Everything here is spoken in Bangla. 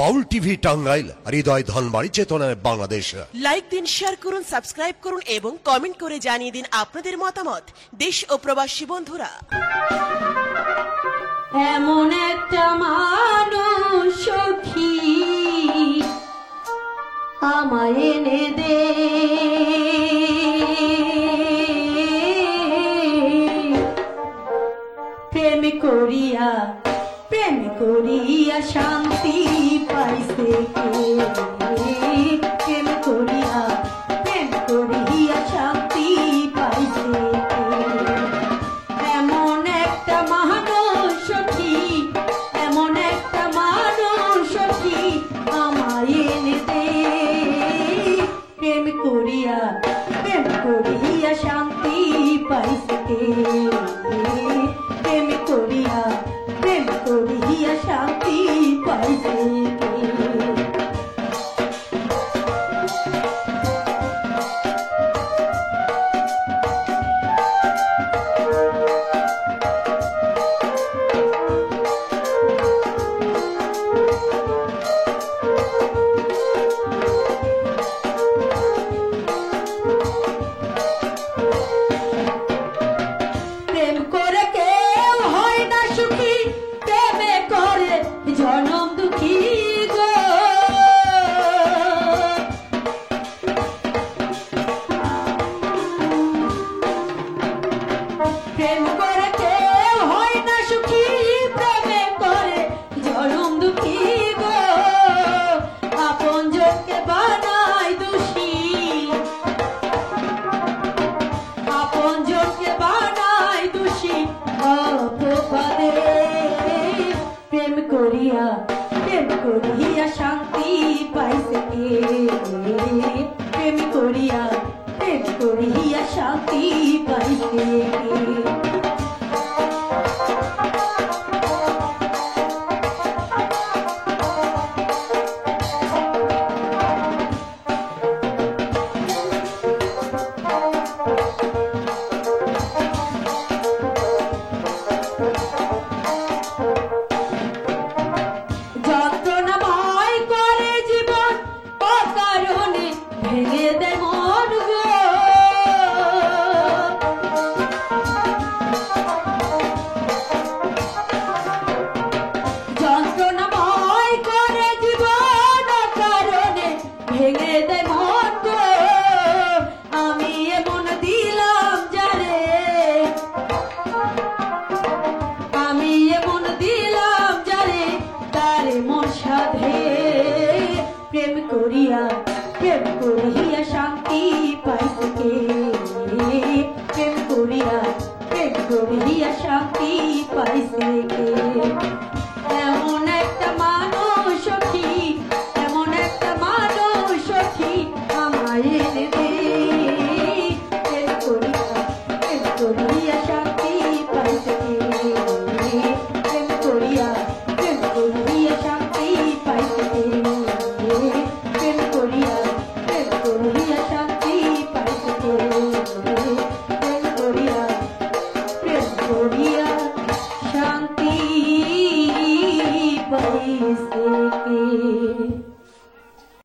বাউল টিভি টাঙ্গাইল, হৃদয় ধনবাড়ি, চেতনায় বাংলাদেশ। লাইক দিন, শেয়ার করুন, সাবস্ক্রাইব করুন এবং কমেন্ট করে জানিয়ে দিন আপনাদের মতামত। দেশ ও প্রবাসী বন্ধুরা, এমন একটা মানুষ সখী আমায় এনে দে, প্রেম করিয়া শান্তি পাইছে কে, প্রেম করিয়া শান্তি পাইছে কে। এমন একটা মানুষ সখী, এমন একটা মানুষ সখী আমায় এনে দে, প্রেম করিয়া শান্তি পাইছে কে, প্রেম করিয়া শান্তি পাইছে কে। প্রেম করে কেউ হয় না সুখী, প্রেমে করে জনম দুঃখী গো। প্রেম করে কেউ হয় না সুখী, প্রেমে করে জনম দুঃখী গো। আপন জনকে বানায় দোষী, আপন জনকে বানায় দোষী অপবাদে। প্রেম করিয়া শান্তি পাইছে কে, প্রেম করিয়া শান্তি পাইছে কে। যন্ত্রণাময় করে জীবন অকারণে ভেঙে দেয় মন গো। যন্ত্রণাময় করে জীবন অকারণে ভেঙে দেয় মন গো। আমি এমন দিলাম যারে, আমি এমন দিলাম যারে, তারে মন সাধে। প্রেম করিয়া শান্তি পাইছে কে, প্রেম করিয়া শান্তি পাইছে কে।